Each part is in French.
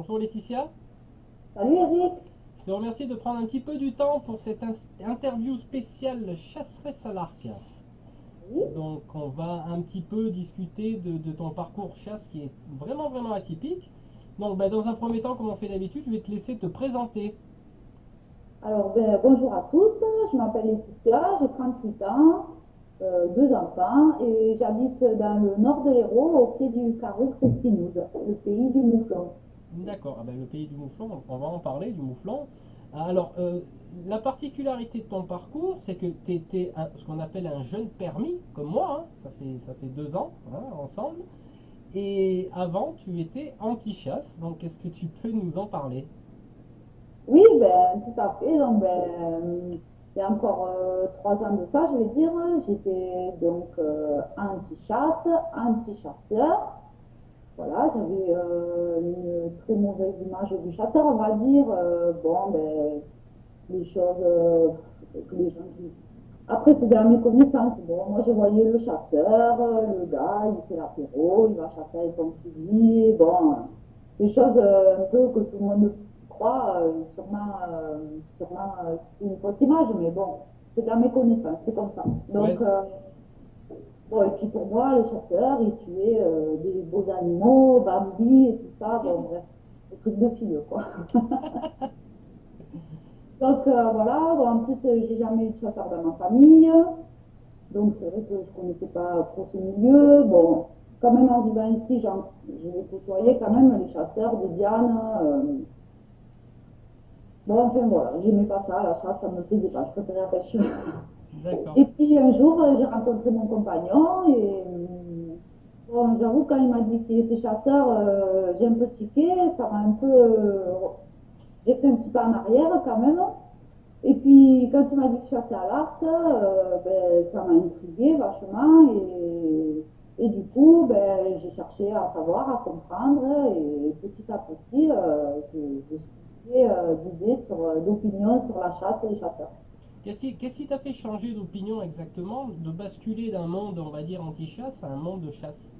Bonjour Laetitia. Salut Eric. Je te remercie de prendre un petit peu du temps pour cette interview spéciale chasseresse à l'arc. Oui, Donc on va un petit peu discuter de ton parcours chasse qui est vraiment vraiment atypique. Donc dans un premier temps, comme on fait d'habitude, je vais te laisser te présenter. alors bonjour à tous, je m'appelle Laetitia, j'ai 38 ans, deux enfants et j'habite dans le nord de l'Hérault au pied du Carreau Crespinouse, le pays du mouflon. D'accord, le pays du mouflon, on va en parler du mouflon. Alors, la particularité de ton parcours, c'est que tu étais ce qu'on appelle un jeune permis, comme moi, hein. Ça fait 2 ans hein, ensemble. Et avant, tu étais anti-chasse, donc est-ce que tu peux nous en parler? Oui, ben tout à fait, donc il y a encore 3 ans de ça, je vais dire, j'étais donc anti-chasse, anti-chasseur. Voilà, j'avais une très mauvaise image du chasseur, on va dire. Bon, ben, les choses que les gens qui... Après, c'est de la méconnaissance. Bon, moi, je voyais le chasseur, le gars, il fait l'apéro, il va chasser avec son fusil. Bon, des choses un peu que tout le monde croit, sûrement c'est une fausse image, mais bon, c'est de la méconnaissance, c'est comme ça. Ouais, Donc, bon, et puis pour moi, le chasseur, il tuait des beaux animaux, Bambi et tout ça. Bon, bref, des trucs de filles, quoi. Donc voilà, bon, en plus, j'ai jamais eu de chasseur dans ma famille. Donc c'est vrai que je connaissais pas trop ce milieu. Bon, quand même en vivant ici, j'ai côtoyé quand même les chasseurs de Diane. Bon, enfin voilà, j'aimais pas ça, la chasse, ça me plaisait pas, je préférais la pêche. d'accord. Et puis un jour, j'ai rencontré mon compagnon et bon, j'avoue, quand il m'a dit qu'il était chasseur, j'ai un peu tiqué, ça m'a un peu. J'ai fait un petit pas en arrière quand même. Et puis, quand tu m'as dit que je chassais à l'arc, ben, ça m'a intrigué vachement. Et du coup, ben, j'ai cherché à savoir, à comprendre. Et petit à petit, j'ai changé d'idée, d'opinion sur la chasse et les chasseurs. Qu'est-ce qui t'a fait changer d'opinion exactement, de basculer d'un monde, on va dire, anti-chasse à un monde de chasse?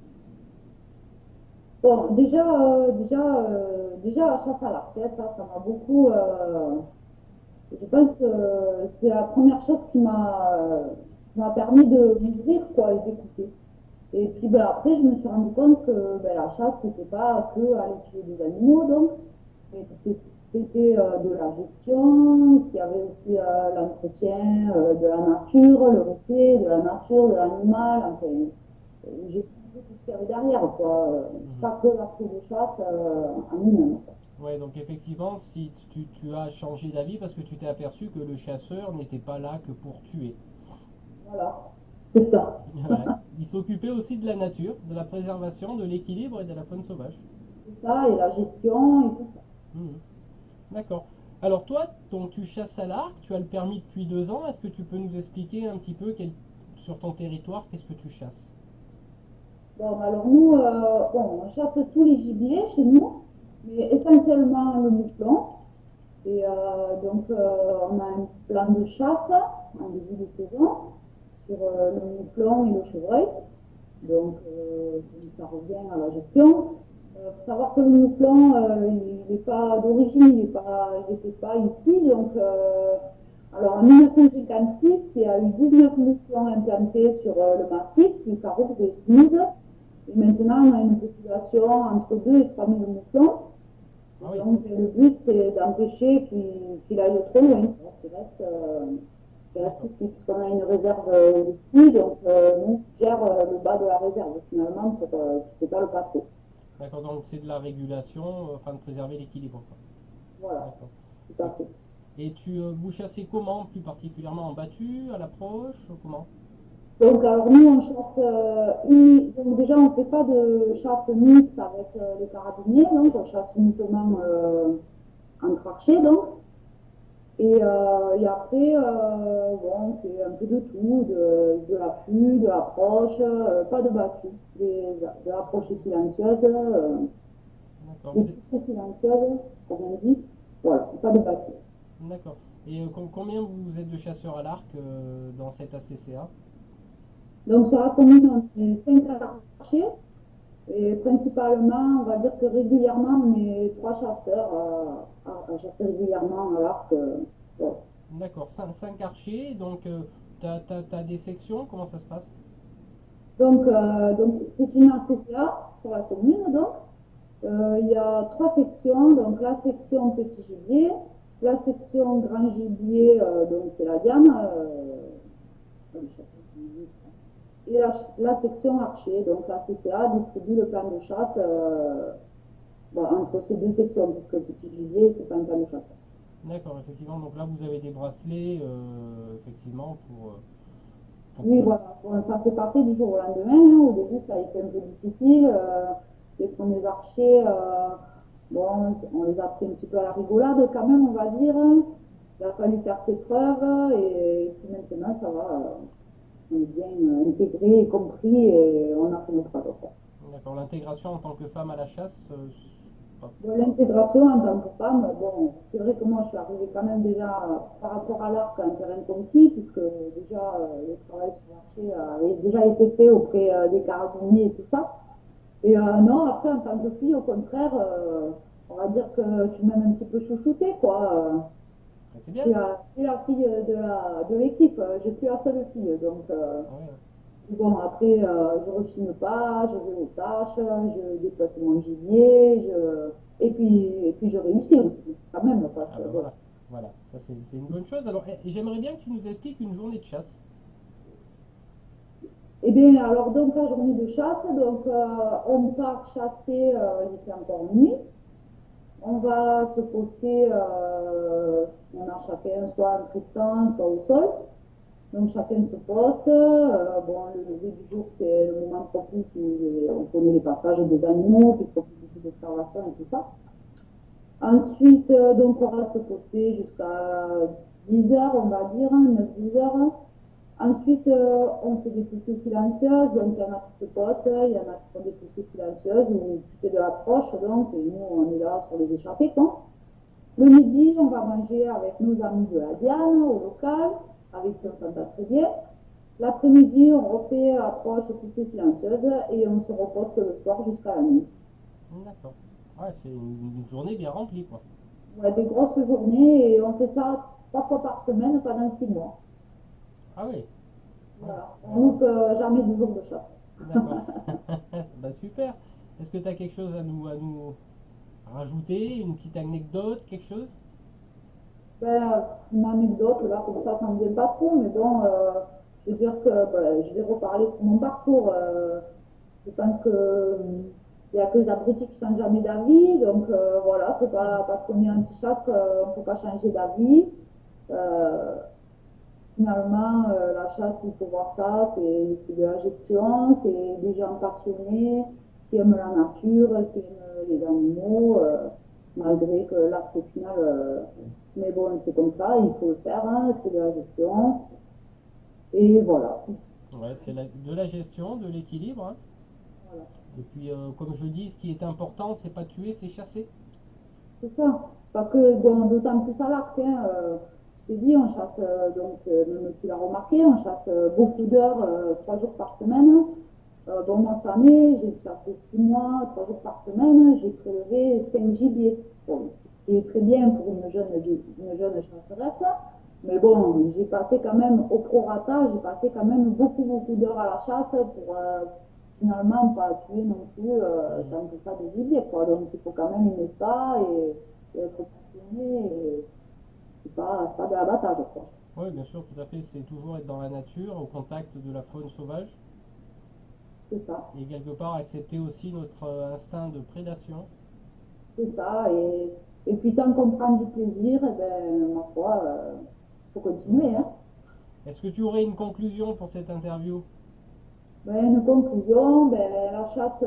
Bon, déjà la chasse à l'arc, hein, ça m'a beaucoup. Je pense que c'est la première chose qui m'a permis de m'ouvrir, quoi, et d'écouter. Et puis ben, après, je me suis rendu compte que ben, la chasse, c'était pas que aller tuer des animaux, donc, mais que c'était de la gestion, qu'il y avait aussi l'entretien de la nature, le respect de la nature, de l'animal, enfin, j'ai compris tout ce qu'il y avait derrière, quoi. Mhm. Pas que la prise de chasse en lui-même. Ouais, donc effectivement, si tu as changé d'avis parce que tu t'es aperçu que le chasseur n'était pas là que pour tuer. Voilà, c'est ça. Voilà. Il s'occupait aussi de la nature, de la préservation, de l'équilibre et de la faune sauvage. C'est ça, et la gestion et tout ça. Mhm. D'accord. Alors toi, donc tu chasses à l'arc, tu as le permis depuis 2 ans. Est-ce que tu peux nous expliquer un petit peu sur ton territoire, qu'est-ce que tu chasses? Bon, alors nous, bon, on chasse tous les gibiers chez nous, mais essentiellement le mouflon. Et donc, on a un plan de chasse en début de saison sur le mouflon et le chevreuil. Donc, ça revient à la gestion. Il faut savoir que le mouflon, il n'est pas d'origine, il n'était pas ici. Donc, alors en 1956, il y a eu 19 mouflons implantés sur le massif du Farouk de Smith. Et maintenant, on a une population entre 2 et 3 000 mouflons. Ah Et oui, donc, le but, c'est d'empêcher qu'il aille trop loin, qu'il reste d'accord. ici, parce qu'on a une réserve ici, donc nous, on gère le bas de la réserve, finalement, pour qu'il ne pas trop. D'accord, donc c'est de la régulation afin de préserver l'équilibre, quoi. Voilà, D'accord. tout à Et, fait. et vous chassez comment, plus particulièrement en battu, à l'approche, comment? Donc, alors nous, on chasse donc déjà, on ne fait pas de chasse mixte avec les carabiniers, donc on chasse uniquement en crochet, donc. Et après, bon, c'est un peu de tout, de l'affût, de l'approche, pas de battu, de l'approche silencieuse, D'accord, des très silencieuses, comme on dit. Voilà, pas de battu. d'accord. Et combien vous êtes de chasseurs à l'arc dans cette ACCA? Donc sur la commune, on est 5 archers Et principalement, on va dire que régulièrement, mes trois chasseurs à chasser régulièrement à l'arc. Ouais. D'accord, 5 archers, donc t'as des sections, comment ça se passe? Donc c'est une ACCA sur la commune, donc. Il y a trois sections, donc la section petit gibier, la section grand gibier, donc c'est la diane, et la section archer, donc la CCA distribue le plan de chasse bon, entre ces deux sections, puisque le petit gibier, c'est pas un plan de chasse. D'accord, effectivement, donc là vous avez des bracelets, effectivement, pour Oui, que... voilà. Bon, ça fait partie du jour au lendemain, hein. Au début, ça a été un peu difficile. Les premiers archers, bon, on les a pris un petit peu à la rigolade quand même, on va dire. Il a fallu faire ses preuves et puis maintenant, ça va. On est bien intégré et compris et on a fait notre travail. D'accord, l'intégration en tant que femme à la chasse, pas- De l'intégration en tant que femme, bon, c'est vrai que moi je suis arrivée quand même déjà par rapport à l'arc à un terrain conquis, puisque déjà le travail sur le marché avait déjà été fait auprès des carabiniers et tout ça. Et non, après en tant que fille, au contraire, on va dire que je suis même un petit peu chouchoutée, quoi. c'est bien. Je suis la fille de l'équipe, je suis la seule fille, donc Ouais. bon, après, je rechigne pas, je vais aux tâches, je déplace mon gibier, et puis je réussis aussi, quand même, parce Ah que ben voilà. voilà, voilà, ça c'est une bonne chose. Alors j'aimerais bien que tu nous expliques une journée de chasse. Eh bien, alors, donc, la journée de chasse, donc, on part chasser, il fait encore nuit. On va se poster, on a chacun soit en tristan, soit au sol. Donc chacun se poste. Bon, le lever du jour, c'est le moment propice où on connaît les passages des animaux, puisqu'on fait beaucoup d'observations et tout ça. Ensuite, donc on reste posté jusqu'à 10 heures, on va dire, 9-10 heures. Ensuite, on fait des poussées silencieuses, donc il y en a qui se potent, il y en a qui font des poussées silencieuses où tu fais de l'approche, donc, et nous on est là sur les échappées, quoi. Le midi, on va manger avec nos amis de la Diane, au local, avec qui on s'entend très bien. L'après-midi, on refait approche poussée silencieuse et on se repose le soir jusqu'à la nuit. D'accord. Ouais, c'est une journée bien remplie, quoi. Ouais, des grosses journées et on fait ça 3 fois par semaine pendant 6 mois. Ah oui, ouais, Voilà. On ouais, loupe jamais du jour de chasse. d'accord. Bah super. Est-ce que tu as quelque chose à nous rajouter, une petite anecdote, quelque chose? Ben, une anecdote, là, comme ça ne me vient pas trop, mais bon, je veux dire que ben, je vais reparler sur mon parcours. Je pense que il n'y a que les abrutis qui changent jamais d'avis, donc voilà, c'est pas parce qu'on est anti-chasse qu'on ne peut pas changer d'avis. Euh, Finalement, la chasse, il faut voir ça, c'est de la gestion, c'est des gens passionnés qui aiment la nature, qui aiment les animaux, malgré que l'acte final, mais bon, c'est comme ça, il faut le faire, hein, c'est de la gestion, et voilà. Ouais, c'est de la gestion, de l'équilibre, hein. Voilà. Et puis, comme je dis, ce qui est important, c'est pas tuer, c'est chasser. C'est ça. Parce que, bon, d'autant plus à l'arc, hein, je t'ai dit, on chasse, donc, même tu l'as remarqué, on chasse beaucoup d'heures, 3 jours par semaine. Bon, moi, cette année, j'ai chassé 6 mois, 3 jours par semaine, j'ai prélevé 5 gibiers. Bon, c'est très bien pour une jeune chasseresse, mais bon, j'ai passé quand même, au prorata, j'ai passé quand même beaucoup, beaucoup d'heures à la chasse pour finalement pas tuer non plus Mhm. tant que ça de gibier, quoi. Donc il faut quand même aimer ça et être passionné, et c'est pas de l'abattage, quoi. Oui, bien sûr, tout à fait. C'est toujours être dans la nature, au contact de la faune sauvage, C'est ça, et quelque part accepter aussi notre instinct de prédation. c'est ça. Et puis tant qu'on prend du plaisir, eh ben, ma foi, faut continuer, hein. D'accord. Est-ce que tu aurais une conclusion pour cette interview? Ben, une conclusion, ben, la chasse,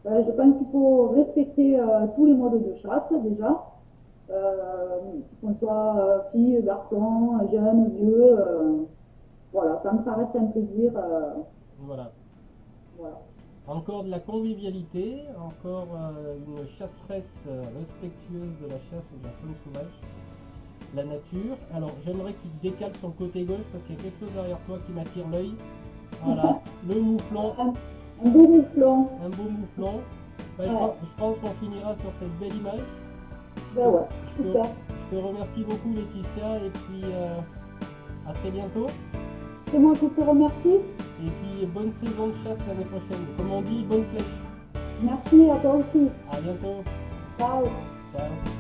ben, je pense qu'il faut respecter tous les modes de chasse déjà, qu'on soit fille, garçon, jeune, vieux, voilà, tant que ça reste un plaisir, Voilà. voilà. Encore de la convivialité, encore une chasseresse respectueuse de la chasse et de la faune sauvage, la nature. Alors j'aimerais que tu te décales sur le côté gauche parce qu'il y a quelque chose derrière toi qui m'attire l'œil. Voilà, le mouflon. Un beau mouflon. Un beau mouflon. Bah, Ouais. je pense qu'on finira sur cette belle image. Ben ouais, Je te, super. je te remercie beaucoup Laetitia et puis à très bientôt. C'est moi qui te remercie. Et puis bonne saison de chasse l'année prochaine. Comme on dit, bonne flèche. Merci à toi aussi. À bientôt. Ciao. Ciao.